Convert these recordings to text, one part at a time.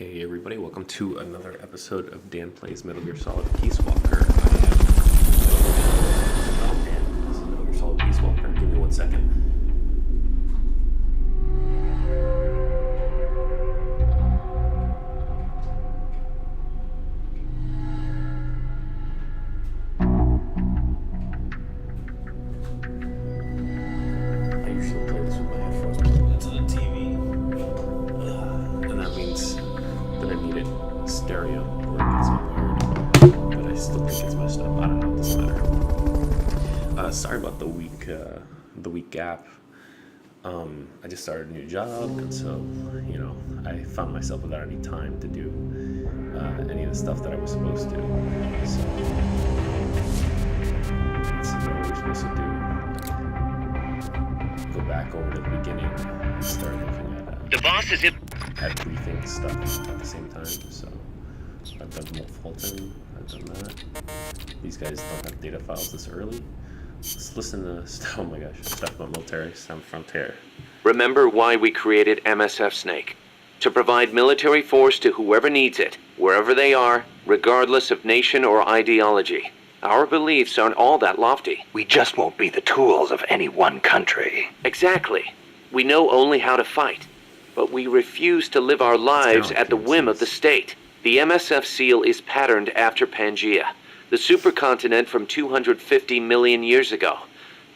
Hey everybody, welcome to another episode of Dan Plays Metal Gear Solid Peace Walker. Oh man, this is Metal Gear Solid Peace Walker. Give me 1 second. I usually play this with my headphones plugged into the TV. And that means that I need it stereo or it gets all weird. But I still think it's messed up. I don't know, it doesn't matter. Sorry about the week gap. I just started a new job, and so, I found myself without any time to do any of the stuff that I was supposed to. So, let's see what we're supposed to do. Go back over to the beginning and start looking at The boss is in. at rethink stuff at the same time. So I've done Fulton, I've done that. These guys don't have data files this early. Let's listen to stuff. Oh my gosh, stuff about military, some frontier. Remember why we created MSF Snake. To provide military force to whoever needs it, wherever they are, regardless of nation or ideology. Our beliefs aren't all that lofty. We just won't be the tools of any one country. Exactly. We know only how to fight. But we refuse to live our lives at the whim of the state. The MSF seal is patterned after Pangaea, the supercontinent from 250 million years ago.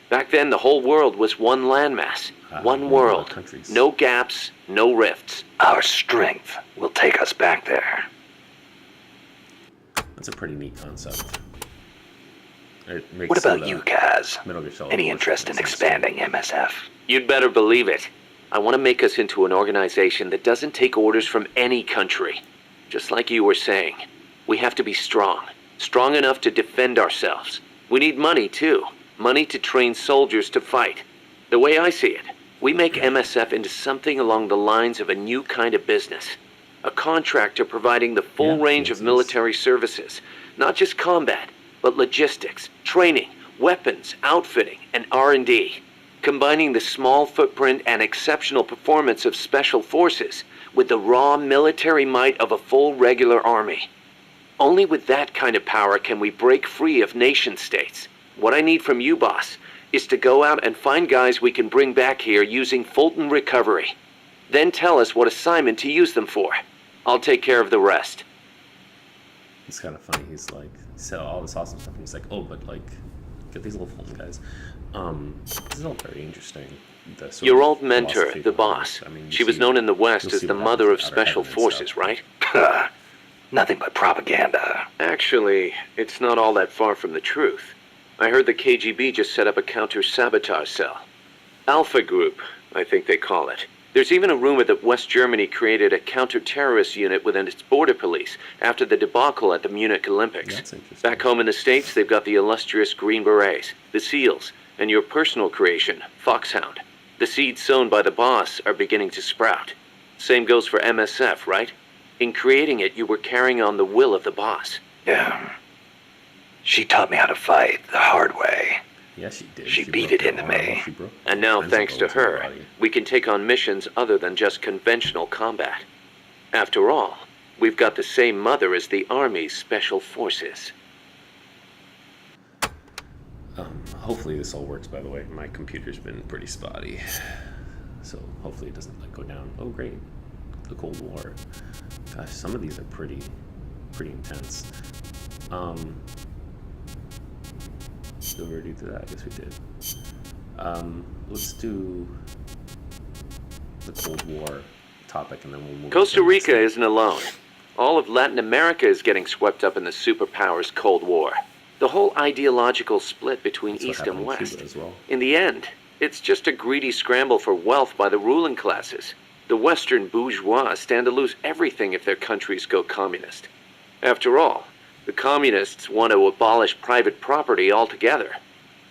Back then, the whole world was one landmass, one world. Countries. No gaps, no rifts. Our strength will take us back there. That's a pretty neat concept. It makes What about some, you, Kaz? Metal Gear Solid Any more interest in sense. expanding MSF? You'd better believe it. I want to make us into an organization that doesn't take orders from any country. Just like you were saying, we have to be strong. Strong enough to defend ourselves. We need money, too. Money to train soldiers to fight. The way I see it, we make MSF into something along the lines of a new kind of business. A contractor providing the full range of military services. Not just combat, but logistics, training, weapons, outfitting, and R&D. Combining the small footprint and exceptional performance of special forces with the raw military might of a full regular army. Only with that kind of power can we break free of nation states. What I need from you, boss, is to go out and find guys we can bring back here using Fulton recovery. Then tell us what assignment to use them for. I'll take care of the rest. It's kind of funny. He's like, he said all this awesome stuff, and he's like, oh, but like, get these little Fulton guys. This is all very interesting. Your old mentor, the boss. She was known in the West as the mother of special forces, right? Nothing but propaganda. Actually, it's not all that far from the truth. I heard the KGB just set up a counter-sabotage cell. Alpha Group, I think they call it. There's even a rumor that West Germany created a counter-terrorist unit within its border police after the debacle at the Munich Olympics. That's interesting. Back home in the States, they've got the illustrious Green Berets, the SEALs, and your personal creation, Foxhound. The seeds sown by the boss are beginning to sprout. Same goes for MSF, right? In creating it, you were carrying on the will of the boss. Yeah. She taught me how to fight the hard way. Yeah, she did. She beat it into me. And now, Friends thanks to with her her, body. we can take on missions other than just conventional combat. After all, we've got the same mother as the Army's Special Forces. Hopefully this all works, by the way. My computer's been pretty spotty. So hopefully it doesn't go down. Oh, great. The Cold War. Gosh, some of these are pretty intense. Did we already do that? I guess we did. Let's do the Cold War topic, and then we'll move Costa to the next Rica thing. isn't alone. All of Latin America is getting swept up in the superpowers' Cold War. The whole ideological split between That's what East happened and in West. Cuba as well. In the end, it's just a greedy scramble for wealth by the ruling classes. The Western bourgeois stand to lose everything if their countries go communist. After all, the communists want to abolish private property altogether.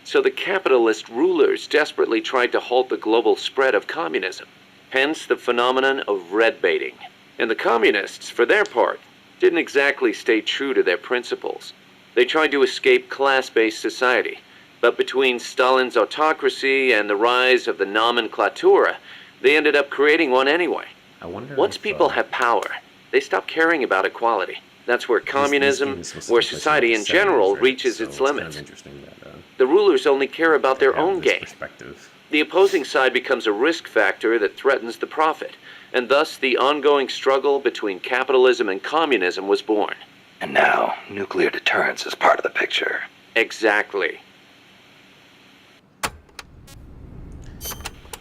So the capitalist rulers desperately tried to halt the global spread of communism. Hence the phenomenon of red baiting. And the communists, for their part, didn't exactly stay true to their principles. They tried to escape class-based society, but between Stalin's autocracy and the rise of the nomenklatura, they ended up creating one anyway. I wonder Once if, people have power, They stop caring about equality. That's where These communism, games supposed to where take place society the in general 70s, right? reaches So its it's kind limits. of interesting that The rulers only care about their they have own this gain. perspective. The opposing side becomes a risk factor that threatens the profit, and thus the ongoing struggle between capitalism and communism was born. And now, nuclear deterrence is part of the picture. Exactly.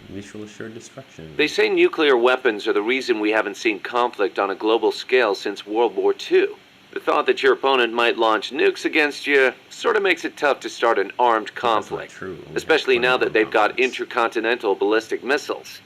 Mutual assured destruction. They say nuclear weapons are the reason we haven't seen conflict on a global scale since World War II. The thought that your opponent might launch nukes against you sort of makes it tough to start an armed conflict. That's not true. Especially now that they've got conflicts. intercontinental ballistic missiles.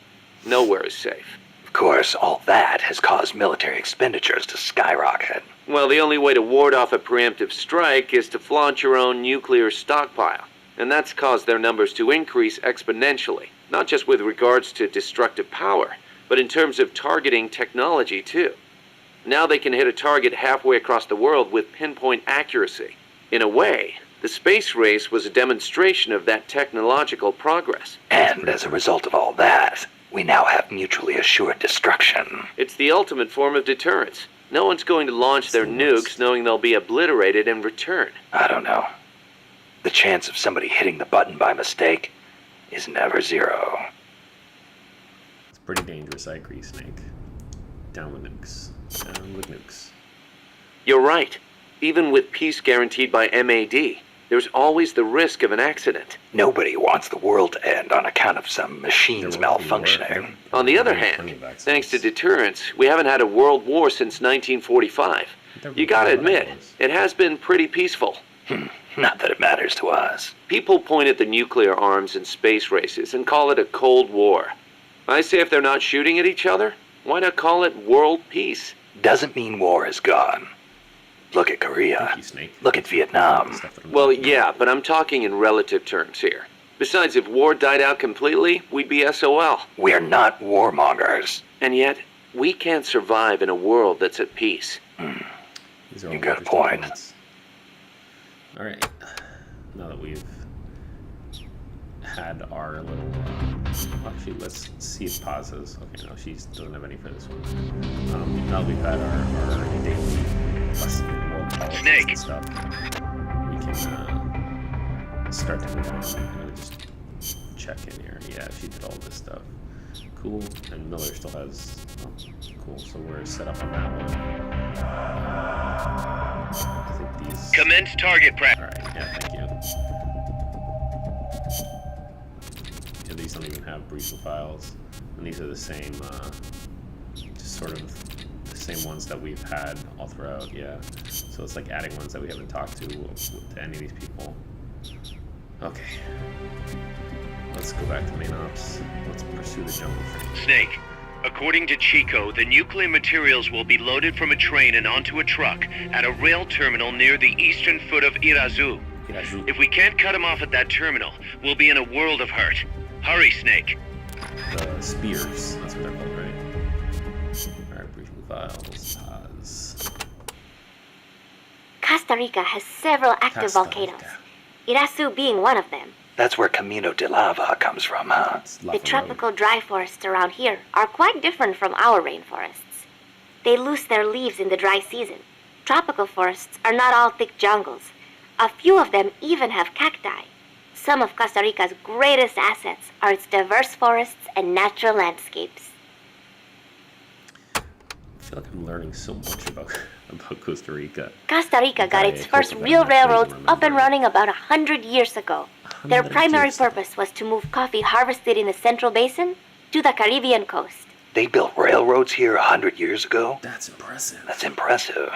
Nowhere is safe. Of course, all that has caused military expenditures to skyrocket. Well, the only way to ward off a preemptive strike is to flaunt your own nuclear stockpile. And that's caused their numbers to increase exponentially, not just with regards to destructive power, but in terms of targeting technology too. Now they can hit a target halfway across the world with pinpoint accuracy. In a way, the space race was a demonstration of that technological progress. And as a result of all that, we now have mutually assured destruction. It's the ultimate form of deterrence. No one's going to launch their nukes knowing they'll be obliterated in return. I don't know. The chance of somebody hitting the button by mistake is never zero. It's pretty dangerous, I agree, Snake. Down with nukes. Down with nukes. You're right. Even with peace guaranteed by MAD, there's always the risk of an accident. Nobody wants the world to end on account of some machines malfunctioning. On the other hand, thanks to deterrence, we haven't had a world war since 1945. You gotta admit, it has been pretty peaceful. Not that it matters to us. People point at the nuclear arms and space races and call it a Cold War. I say if they're not shooting at each other, why not call it world peace? Doesn't mean war is gone. Look at Korea. Thank you, Snake. Look at Vietnam. Well, yeah, but I'm talking in relative terms here. Besides, if war died out completely, we'd be SOL. We're not warmongers. And yet, we can't survive in a world that's at peace. These are You all got a interesting point. points. Alright. Now that we've had our little... actually, let's see if pauses. Okay, no, she doesn't have any for this one. Now that we've had our daily lesson in world politics and stuff, we can start to move on. I'm gonna just check in here. Yeah, she did all this stuff. Cool. And Miller still has... Oh, cool. So we're set up on that one. I think these... Commence target practice. Alright, yeah, thank you. Yeah, these don't even have briefing files. And these are the same, just sort of the same ones that we've had all throughout, yeah. So it's like adding ones that we haven't talked to any of these people. Okay. Let's go back to main ops. Let's pursue the jungle thing. Snake, according to Chico, the nuclear materials will be loaded from a train and onto a truck at a rail terminal near the eastern foot of Irazu. If we can't cut him off at that terminal, we'll be in a world of hurt. Hurry, Snake. The spears, that's what they're called, right? Alright, briefing files, pause. Costa Rica has several active volcanoes, Irazu being one of them. That's where Camino de Lava comes from, huh? The tropical dry forests around here are quite different from our rainforests. They lose their leaves in the dry season. Tropical forests are not all thick jungles. A few of them even have cacti. Some of Costa Rica's greatest assets are its diverse forests and natural landscapes. I feel like I'm learning so much about Costa Rica. Costa Rica got its first real railroads up and running about 100 years ago. Their primary purpose was to move coffee harvested in the Central Basin to the Caribbean coast. They built railroads here 100 years ago? That's impressive. That's impressive.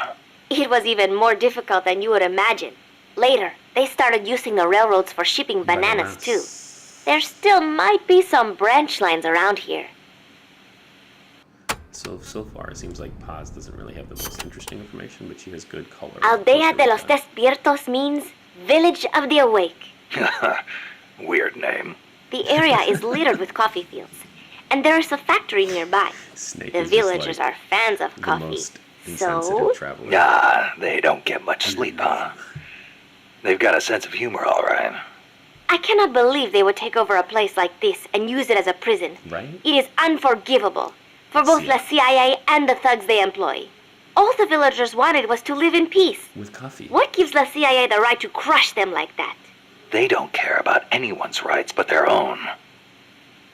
It was even more difficult than you would imagine. Later, they started using the railroads for shipping bananas too. There still might be some branch lines around here. So far, it seems like Paz doesn't really have the most interesting information, but she has good color. Aldea de los Despiertos means Village of the Awake. Weird name. The area is littered with coffee fields, and there is a factory nearby. Snake The is just villagers like are fans of the coffee. most So, insensitive traveler. Nah, they don't get much sleep, huh? They've got a sense of humor, all right. I cannot believe they would take over a place like this and use it as a prison. Right? It is unforgivable. for both the CIA and the thugs they employ. All the villagers wanted was to live in peace. With coffee. What gives the CIA the right to crush them like that? They don't care about anyone's rights but their own.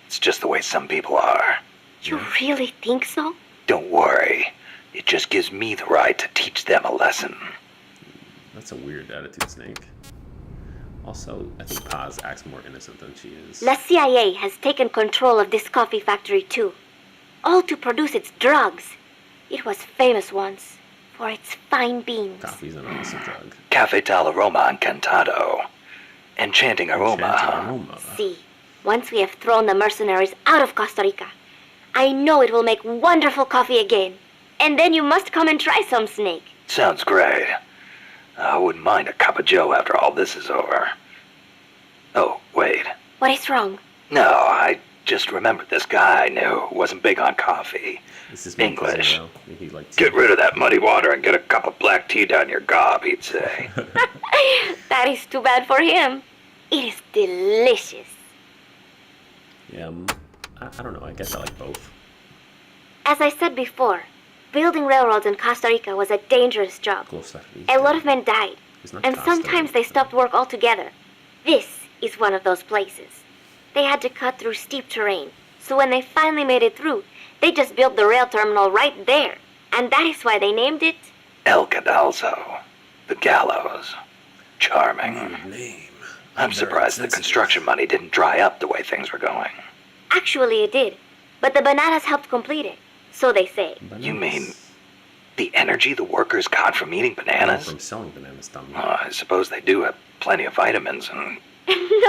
It's just the way some people are. You really think so? Don't worry. It just gives me the right to teach them a lesson. That's a weird attitude, Snake. Also, I think Paz acts more innocent than she is. The CIA has taken control of this coffee factory too. All to produce its drugs. It was famous once for its fine beans. Coffee's an illicit drug. Cafe tal aroma encantado. Enchanting aroma. Enchanting aroma. See, once we have thrown the mercenaries out of Costa Rica, I know it will make wonderful coffee again. And then you must come and try some, Snake. Sounds great. I wouldn't mind a cup of joe after all this is over. Oh, wait. What is wrong? No, I just remembered this guy I knew wasn't big on coffee. This is English. He liked Get rid of that muddy water and get a cup of black tea down your gob, he'd say. That is too bad for him. It is delicious. Yeah, I don't know. I guess I like both. As I said before, building railroads in Costa Rica was a dangerous job. Costa A lot of men died, It's not and Costa sometimes they Rica. stopped work altogether. This is one of those places. They had to cut through steep terrain, so when they finally made it through, they just built the rail terminal right there. And that is why they named it... El Cadalso. The gallows. Charming. Name. I'm surprised the construction money didn't dry up the way things were going. Actually, it did. But the bananas helped complete it. So they say. You mean the energy the workers got from eating bananas? From selling bananas, dummy. I suppose they do have plenty of vitamins and...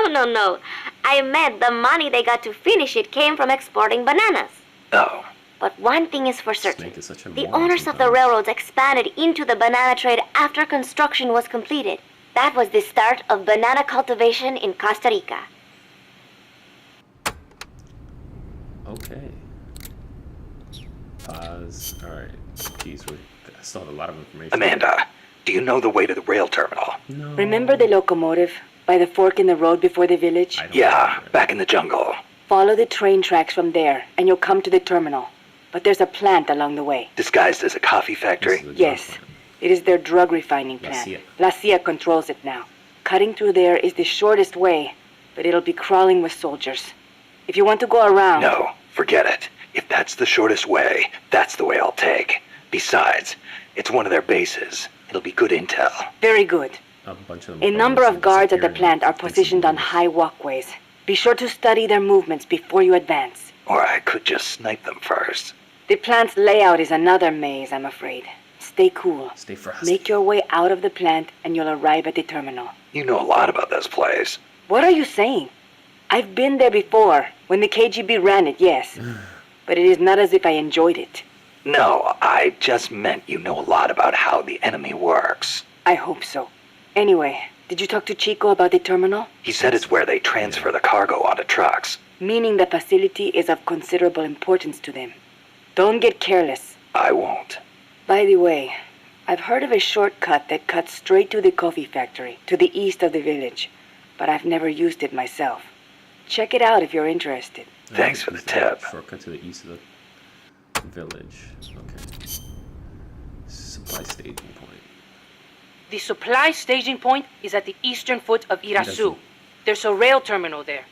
No. I meant the money they got to finish it came from exporting bananas. Oh, But one thing is for certain. Snake is such a The moron owners of the sometimes. railroads expanded into the banana trade after construction was completed. That was the start of banana cultivation in Costa Rica. Okay. Pause. Alright. Jeez, we still have a lot of information. Amanda, do you know the way to the rail terminal? No. Remember the locomotive by the fork in the road before the village? I don't Yeah, remember it. back in the jungle. Follow the train tracks from there, and you'll come to the terminal. But there's a plant along the way. Disguised as a coffee This factory. is a drug Yes, plant. it is their drug refining La plant. CIA. La CIA controls it now. Cutting through there is the shortest way, but it'll be crawling with soldiers. If you want to go around... No, forget it. If that's the shortest way, that's the way I'll take. Besides, it's one of their bases. It'll be good intel. Very good. A bunch of them A number of guards at the disappearing plant are bits and positioned on pieces. high walkways. Be sure to study their movements before you advance. Or I could just snipe them first. The plant's layout is another maze, I'm afraid. Stay cool. Stay fast. Make your way out of the plant and you'll arrive at the terminal. You know a lot about this place. What are you saying? I've been there before, when the KGB ran it, yes. But it is not as if I enjoyed it. No, I just meant you know a lot about how the enemy works. I hope so. Anyway, did you talk to Chico about the terminal? He said it's where they transfer the cargo onto trucks. Meaning the facility is of considerable importance to them. Don't get careless. I won't. By the way, I've heard of a shortcut that cuts straight to the coffee factory, to the east of the village. But I've never used it myself. Check it out if you're interested. Thanks for the tip. Shortcut to the east of the village. Okay. Supply staging point. The supply staging point is at the eastern foot of Irazu. There's a rail terminal there.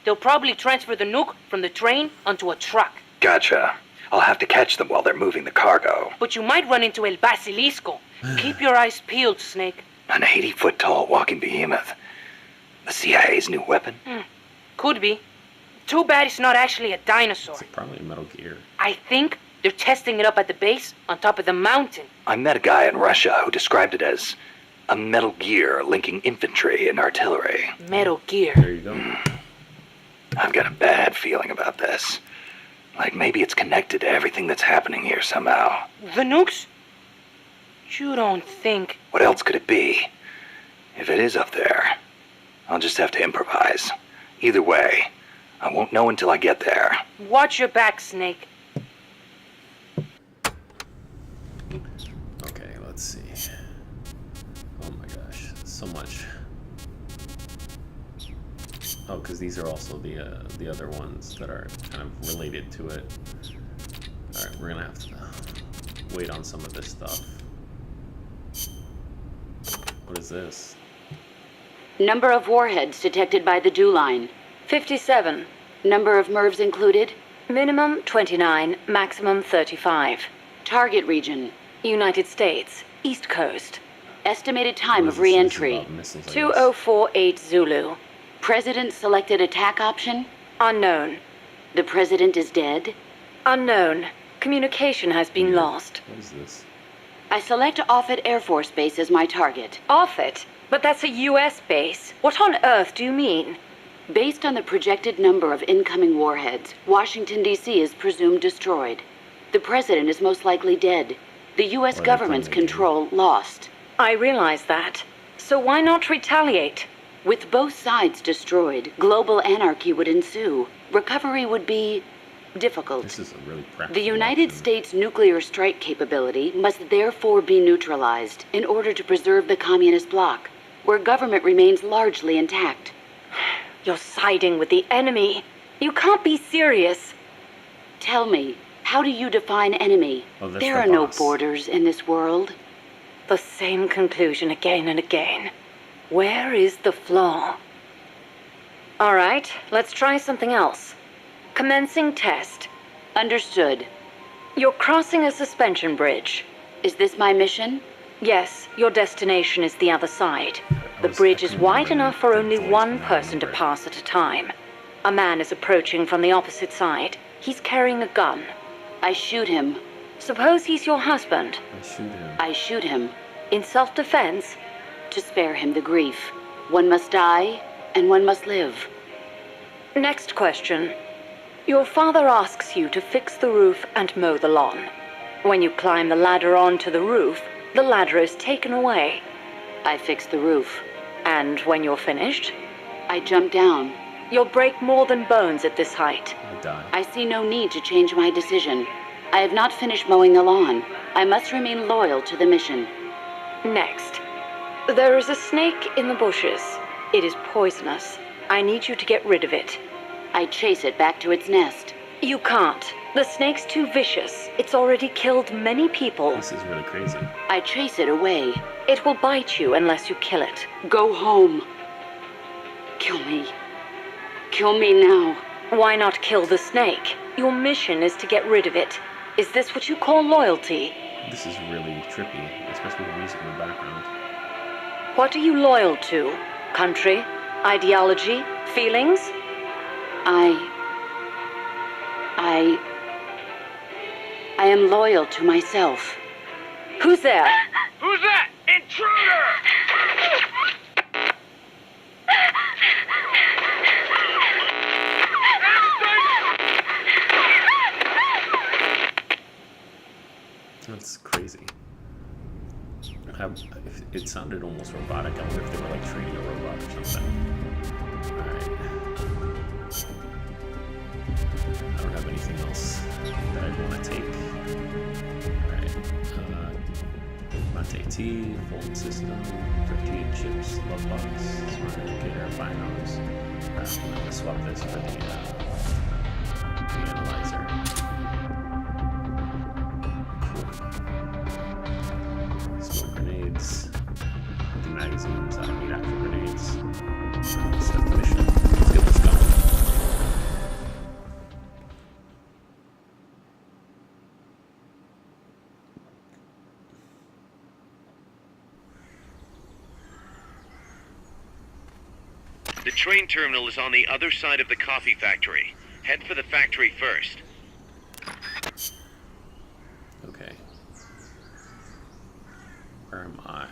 They'll probably transfer the nuke from the train onto a truck. Gotcha. I'll have to catch them while they're moving the cargo. But you might run into El Basilisco. Keep your eyes peeled, Snake. An 80-foot-tall walking behemoth. The CIA's new weapon? Could be. Too bad it's not actually a dinosaur. It's probably a Metal Gear. I think they're testing it up at the base on top of the mountain. I met a guy in Russia who described it as a Metal Gear linking infantry and artillery. Metal Gear. There you go. I've got a bad feeling about this. Like maybe it's connected to everything that's happening here somehow. The nukes? You don't think... What else could it be? If it is up there, I'll just have to improvise. Either way, I won't know until I get there. Watch your back, Snake. Okay, let's see. Oh my gosh, so much. Oh, because these are also the other ones that are kind of related to it. Alright, we're gonna have to wait on some of this stuff. What is this? Number of warheads detected by the dew line. 57. Number of MIRVs included. Minimum 29, maximum 35. Target region. United States, East Coast. Estimated time What of is this? This is re-entry. about missiles, I guess. 2048 Zulu. President selected attack option. Unknown. The president is dead. Unknown. Communication has been lost. What is this? I select Offutt Air Force Base as my target. Offutt? But that's a U.S. base. What on earth do you mean? Based on the projected number of incoming warheads, Washington, D.C. is presumed destroyed. The president is most likely dead. The U.S. Or they're government's playing the game. control lost. I realize that. So why not retaliate? With both sides destroyed, global anarchy would ensue. Recovery would be difficult. This is a really practical The United option. States' nuclear strike capability must therefore be neutralized in order to preserve the communist bloc, where government remains largely intact. You're siding with the enemy. You can't be serious. Tell me, how do you define enemy? Oh, that's There the are no boss. borders in this world. The same conclusion again and again. Where is the flaw? All right, let's try something else. Commencing test. Understood. You're crossing a suspension bridge. Is this my mission? Yes, your destination is the other side. The I bridge is couldn't wide remember enough for the only voice, one but I person to remember it. pass at a time. A man is approaching from the opposite side. He's carrying a gun. I shoot him. Suppose he's your husband. I shoot him. I shoot him In self-defense, to spare him the grief. One must die, and one must live. next question. Your father asks you to fix the roof and mow the lawn. When you climb the ladder onto the roof, the ladder is taken away. I fix the roof. And when you're finished, I jump down. you'll break more than bones at this height. I die. I see no need to change my decision. I have not finished mowing the lawn. I must remain loyal to the mission. Next. There is a snake in the bushes. It is poisonous. I need you to get rid of it. I chase it back to its nest. You can't. The snake's too vicious. It's already killed many people. This is really crazy. I chase it away. It will bite you unless you kill it. Go home. Kill me. Kill me now. Why not kill the snake? Your mission is to get rid of it. Is this what you call loyalty? This is really trippy, especially with the music in the background. What are you loyal to? Country? Ideology? Feelings? I am loyal to myself. Who's there? Who's that? Intruder! That's crazy. It sounded almost robotic. I wonder if they were like training a robot or something. Alright. I don't have anything else that I want to take. Alright. I'm gonna take T, Fulton System, 38 chips, love box, smart indicator, binos. I'm gonna swap this for the analyzer. Smoke grenades, empty magazines, I don't need actual grenades. Set the mission. Let's get this going. The train terminal is on the other side of the coffee factory. Head for the factory first. Okay. Where am I?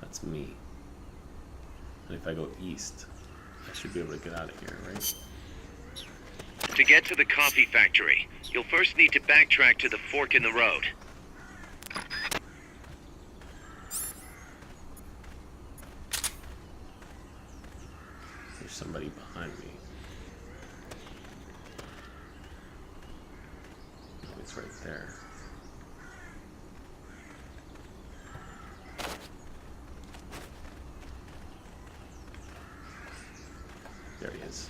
That's me. And if I go east, I should be able to get out of here, right? To get to the coffee factory, you'll first need to backtrack to the fork in the road. There's somebody behind me. Oh, it's right there. There he is.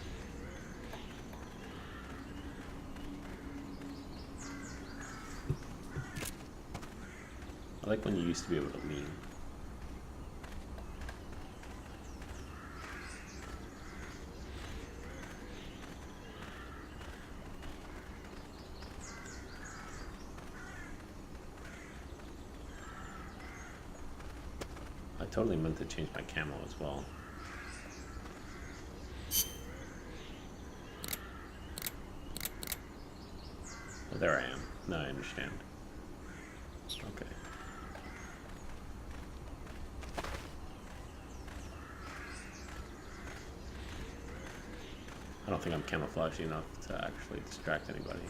I like when you used to be able to lean. I totally meant to change my camo as well. Oh, there I am. Now I understand. Okay. I don't think I'm camouflaged enough to actually distract anybody.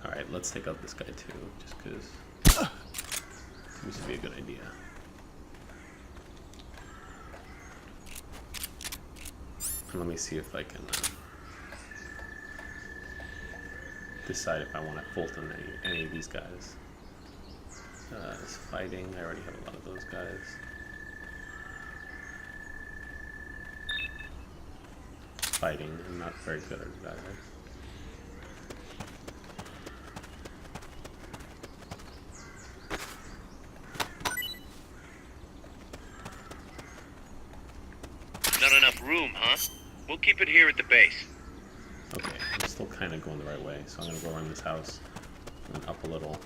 Alright, let's take out this guy too, just because seems to be a good idea. And let me see if I can decide if I want to Fulton any of these guys. Is fighting, I already have a lot of those guys. Fighting, I'm not very good at that. Not enough room, huh? We'll keep it here at the base. Okay, I'm still kind of going the right way, so I'm going to go around this house and then up a little.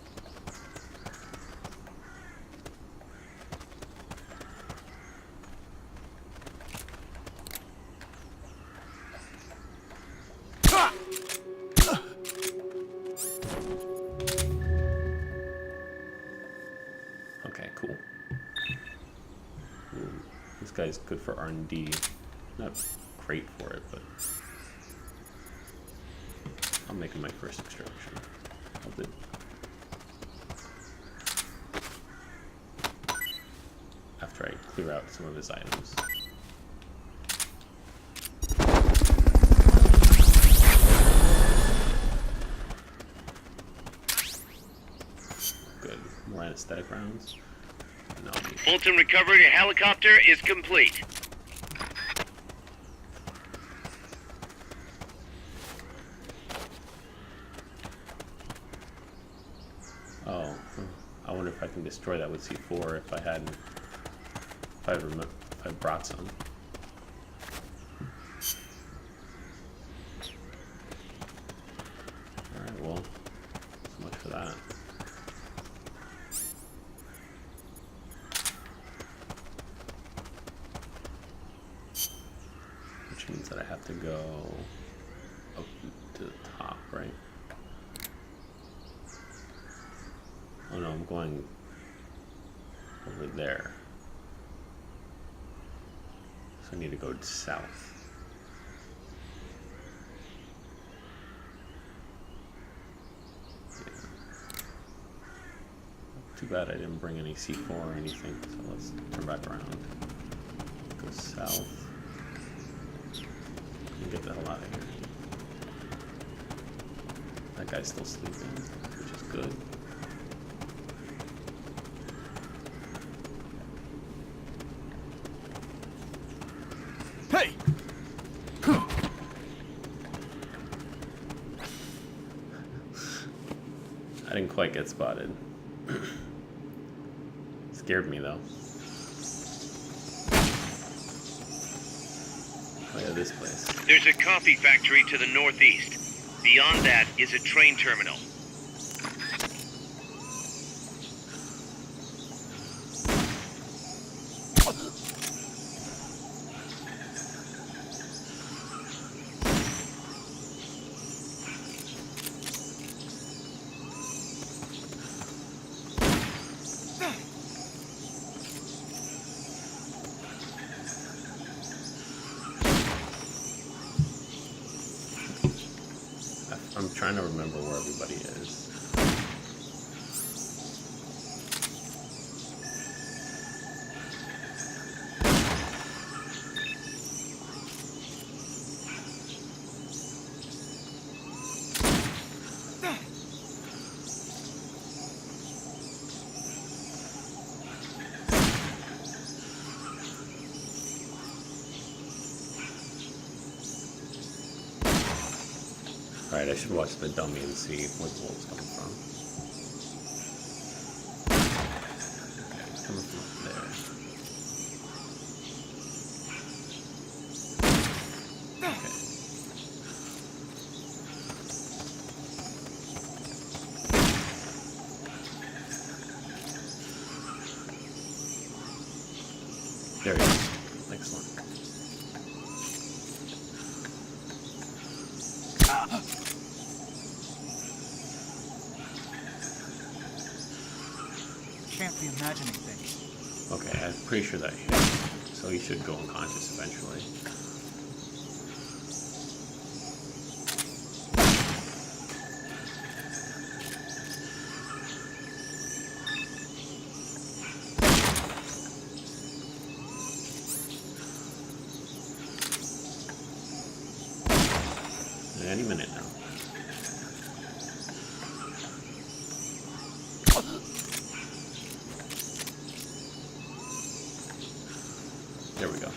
Okay, cool. Ooh, this guy's good for R&D. Not great for it, but I'm making my first extraction of it. After I clear out some of his items. Good. More anesthetic rounds. No. Fulton recovery helicopter is complete. Oh, I wonder if I can destroy that with C4 if I brought some. Alright, well, so much for that. Which means that I have to go up to the top, right? Oh no, I'm going over there. So I need to go south. Yeah. Too bad I didn't bring any C4 or anything, so let's turn back around. Go south. And get the hell out of here. That guy's still sleeping, which is good. Hey! I didn't quite get spotted. Scared me though. Oh yeah, this place. There's a coffee factory to the northeast. Beyond that is a train terminal. I'm trying to remember where everybody is. I should watch the dummy and see where the wolf's coming from. Okay, it's coming from up there. Okay. There he is. Excellent. Can't be imagining things. Okay, I'm pretty sure that hit. So he should go unconscious eventually. Any minute now. There we go.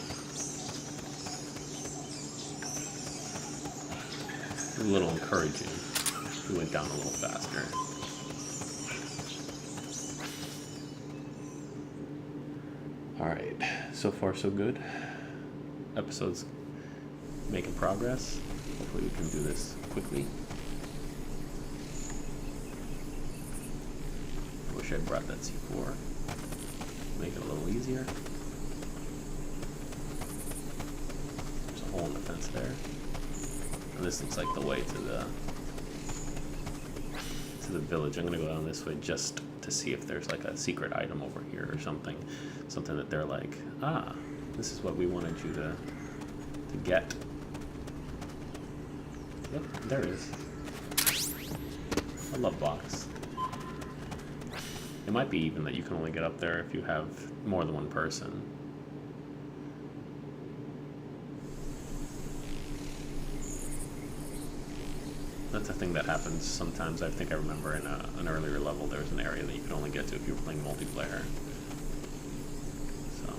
A little encouraging. He went down a little faster. Alright, so far so good. Episode's making progress. Hopefully we can do this quickly. I wish I brought that C4. Make it a little easier. There's a hole in the fence there. And this looks like the way to the village. I'm gonna go down this way just to see if there's like a secret item over here or something. Something that they're like, ah, this is what we wanted you to get. Yep, there it is. A love box. It might be even that you can only get up there if you have more than one person. That's a thing that happens sometimes. I think I remember in an earlier level there was an area that you could only get to if you were playing multiplayer. So.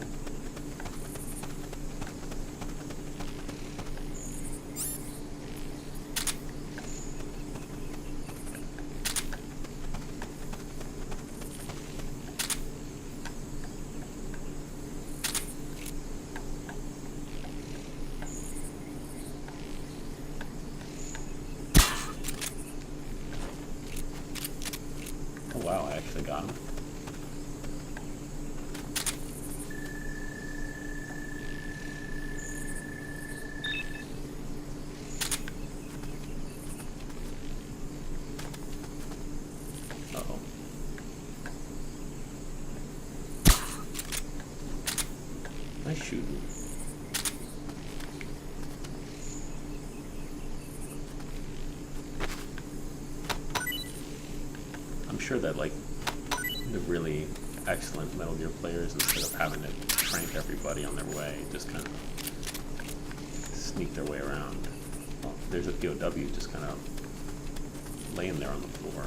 Oh wow, I actually got him. Uh-oh. Nice shooting. I'm sure that like the really excellent Metal Gear players, instead of having to trank everybody on their way, just kind of sneak their way around. Oh, there's a POW just kind of laying there on the floor.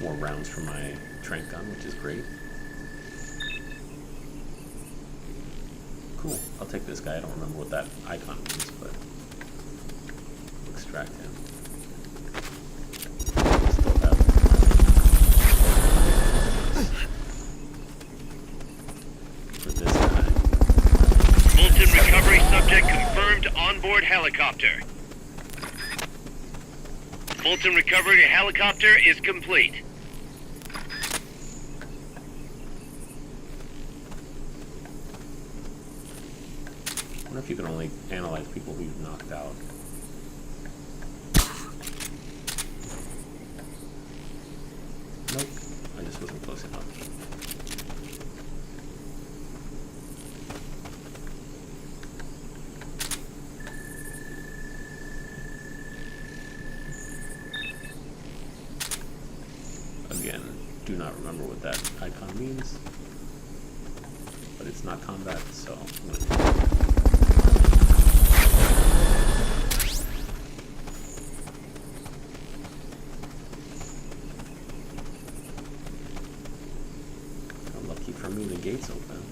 More rounds for my trank gun, which is great. Cool. I'll take this guy. I don't remember what that icon means, but we'll extract him. Still have for this guy. Fulton recovery subject confirmed onboard helicopter. Fulton recovery helicopter is complete. I wonder if you can only analyze people who you've knocked out. Nope, I just wasn't close enough. Again, do not remember what that icon means, but it's not combat, so I'm gonna take it. Lucky for me, the gate's open.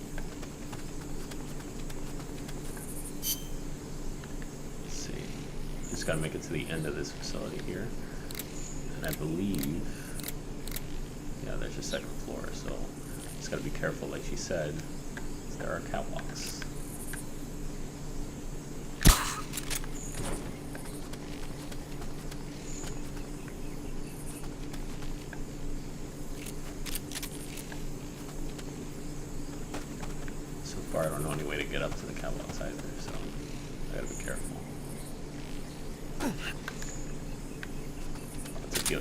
Just gotta make it to the end of this facility here. And I believe, yeah, there's a second floor, so just gotta be careful, like she said. There are catwalks. So far, I don't know any way to get up to the catwalks either, so I gotta be careful. It's a POW.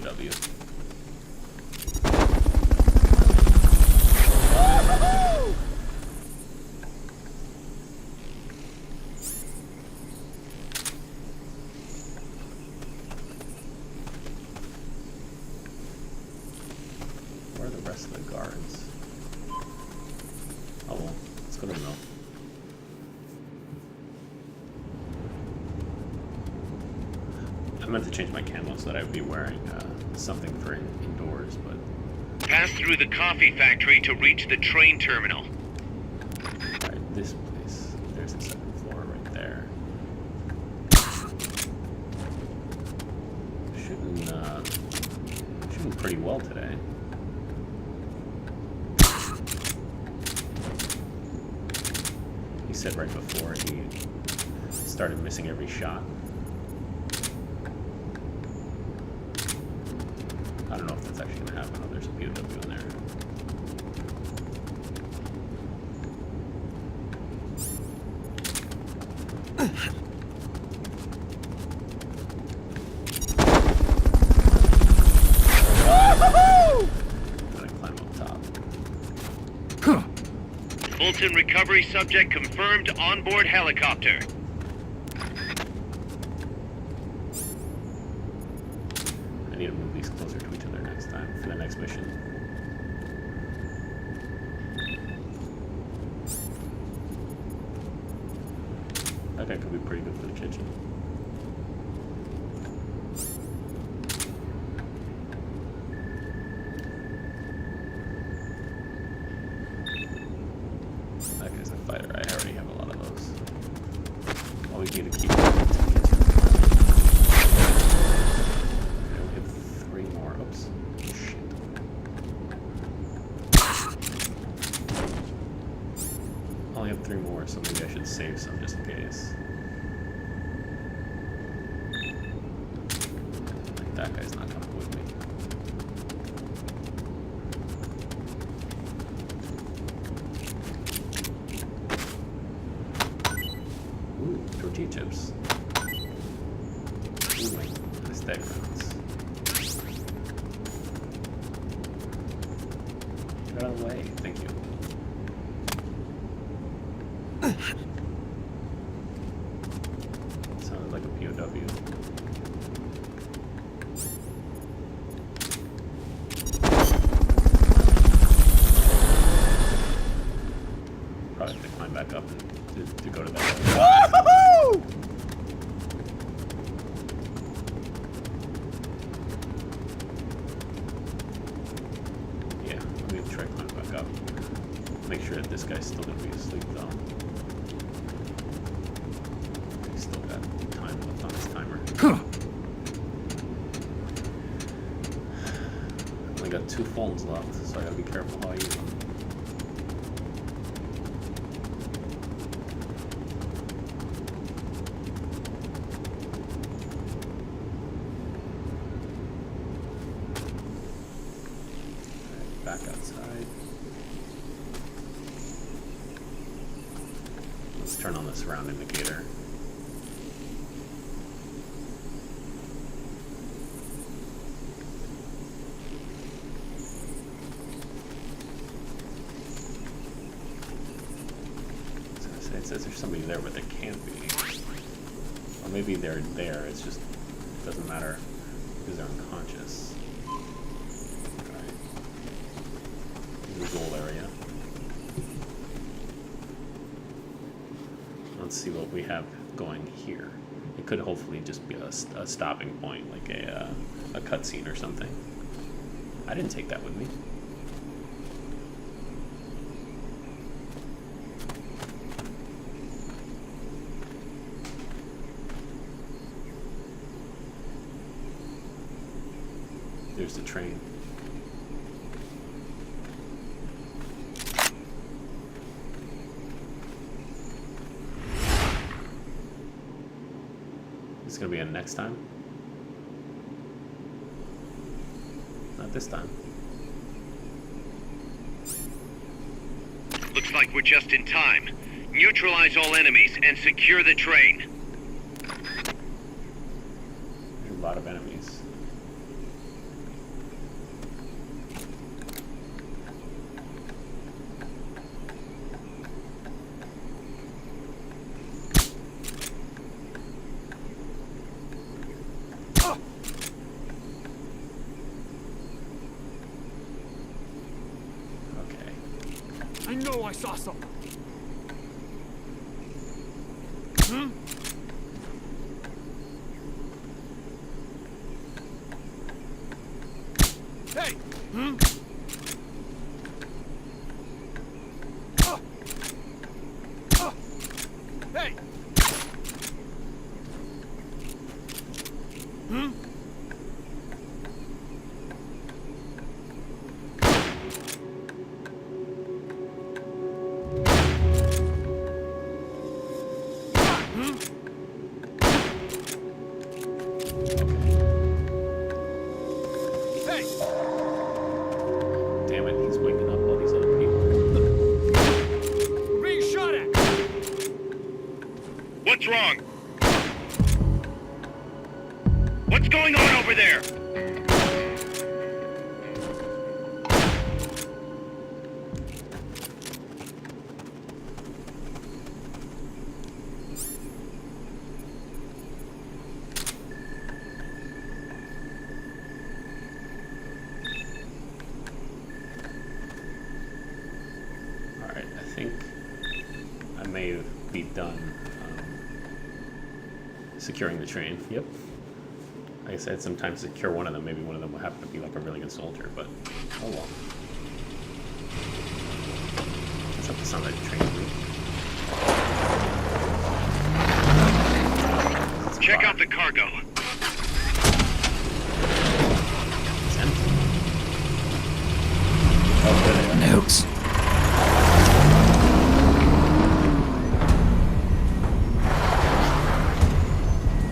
Where are the rest of the guards? Oh well, let's go to the mill. I meant to change my camo so that I would be wearing something for indoors, but... Pass through the coffee factory to reach the train terminal. Alright, this place. There's the second floor right there. Shooting pretty well today. He said right before he started missing every shot. I don't know if that's actually going to happen. Oh, there's a POW in there. I'm going to climb up top. Fulton recovery subject confirmed onboard helicopter. I need to move these closer to each other next time for the next mission. That guy could be pretty good for the kitchen. That guy's a fighter. I already have a lot of those. Always need to keep it to the kitchen. Okay, we have 3 more. Oops. Shit. I only have 3 more, so maybe I should save some just in case. Like, that guy's not coming with me. Ooh, tortilla chips. Ooh, nice steak rounds. Get out of the way, thank you. Sounded like a POW. Probably have to climb back up to go to that. Yeah, let me try climb back up. Make sure that this guy's still gonna be asleep though. He's still got time left on his timer. Only got 2 phones left, so I gotta be careful how I use them. Back outside. Let's turn on the surround indicator. So it says there's somebody there, but there can't be. Or maybe they're there, it's just, it doesn't matter because they're unconscious. The goal area. Let's see what we have going here. It could hopefully just be a stopping point, like a cutscene or something. I didn't take that with me. There's the train. It's gonna be on next time. Not this time. Looks like we're just in time. Neutralize all enemies and secure the train. There's a lot of enemies. I know I saw something. Hey! Hey! Damn it, he's waking up all these other people. We're being shot at! What's wrong? What's going on over there? Alright, I think I may be done securing the train. Yep. Like I said, sometimes to secure one of them, maybe one of them will happen to be like a really good soldier, but oh well. It's up to sound like a train route. Check out the cargo. It's empty. Oh, there they are. Nukes.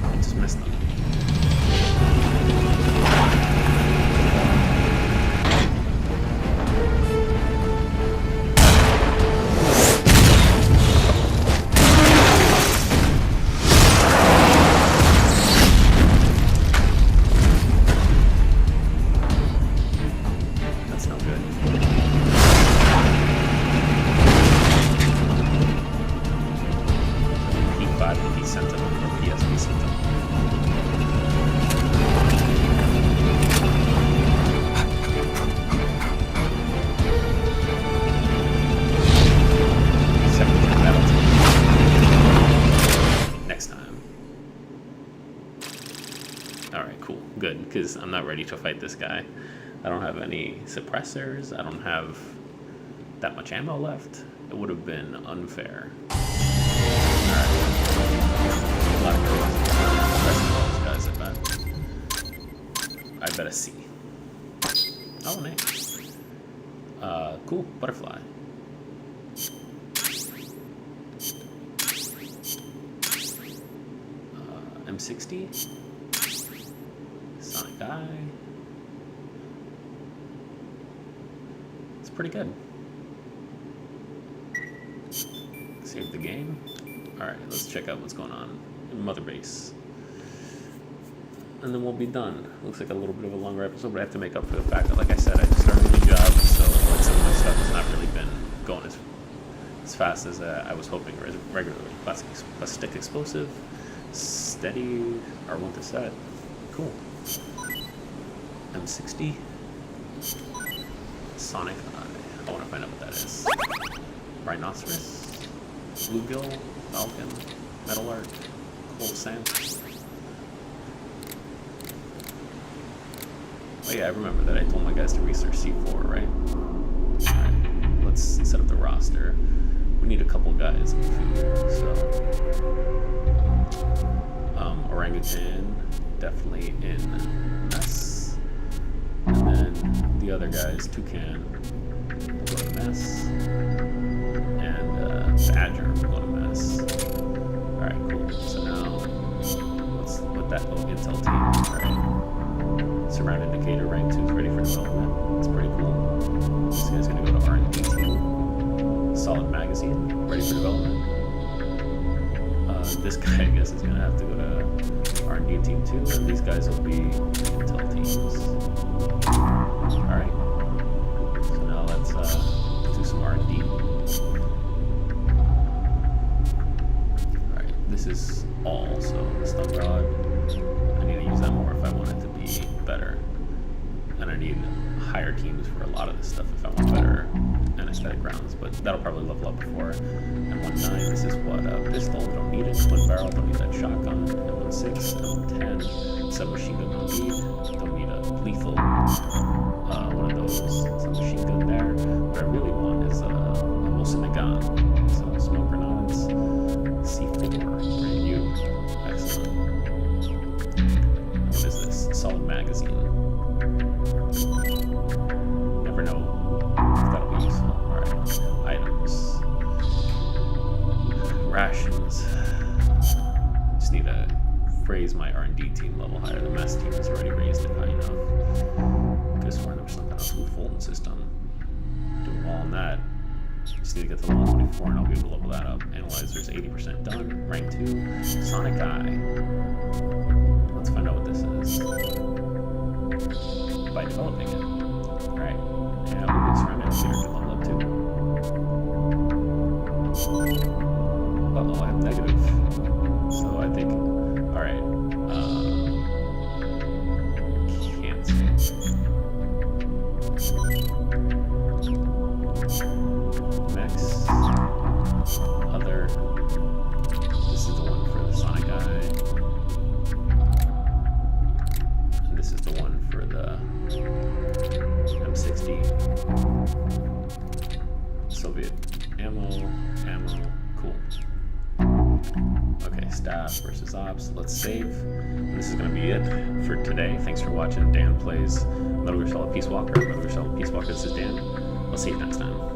I just missed them. That's no good. P5 and P Sentinel, or PSP Sentinel. Second battle team. Next time. Alright, cool. Good, because I'm not ready to fight this guy. I don't have any suppressors. I don't have that much ammo left. It would have been unfair. Alright. A lot of guys, I bet a C. Oh, nice. Cool. Butterfly. M60. Sonic Eye. It's pretty good. Save the game. Alright, let's check out what's going on in Mother Base. And then we'll be done. Looks like a little bit of a longer episode, but I have to make up for the fact that, like I said, I just started a new job, so like, some of my stuff has not really been going as fast as I was hoping regularly. Plastic explosive, steady, R1 to set. Cool. M60. Sonic Eye. I want to find out what that is. Rhinoceros. Bluegill. Falcon. Metal Arc. Cold Sand. Oh yeah, I remember that I told my guys to research C4, right? Alright, let's set up the roster. We need a couple guys in the field, so... Orangutan, definitely in mess. then the other guys, Toucan, will go to mess. And Badger will go to mess. Alright, cool. So now, let's put that little intel team. Alright. Surround indicator rank 2 is ready for development. It's pretty cool. This guy's gonna go to R&D team. Solid magazine, ready for development. This guy, I guess, is gonna have to go to R&D team 2, and these guys will be intel teams. Alright. So now let's do some R&D. Alright, this is all, so the stun rod, I need to use that more if I want it to be better. And I need higher teams for a lot of this stuff if I want better anesthetic rounds, but that'll probably level up before. M19, this is what, pistol, don't need it. Split barrel, don't need that shotgun. M16, M10, submachine gun, don't need a lethal, one of those, submachine gun there. What I really want is a Wilson gun. So smoke grenades, C4, brand new, excellent. What is this? Solid magazine. Never know if that'll be useful. Alright, items. Rations. Just need to raise my R&D team level higher. The mess team has already raised it high enough. Could have sworn there was some kind of food folding system. Doing well on that. Just need to get to level 24 and I'll be able to level that up. Analyzer's 80% done. Rank 2. Sonic Eye. Let's find out what this is. By developing it. Alright. Yeah, we'll surround indicator to level up too. Uh-oh, I have negative. So I think, alright, cancel. Next, other, this is the one for the Sonic Eye. And this is the one for the M60. Soviet ammo, cool. Okay, staff versus ops. Let's save. And this is going to be it for today. Thanks for watching. Dan plays Metal Gear Solid Peace Walker. Metal Gear Solid Peace Walker. This is Dan. I'll see you next time.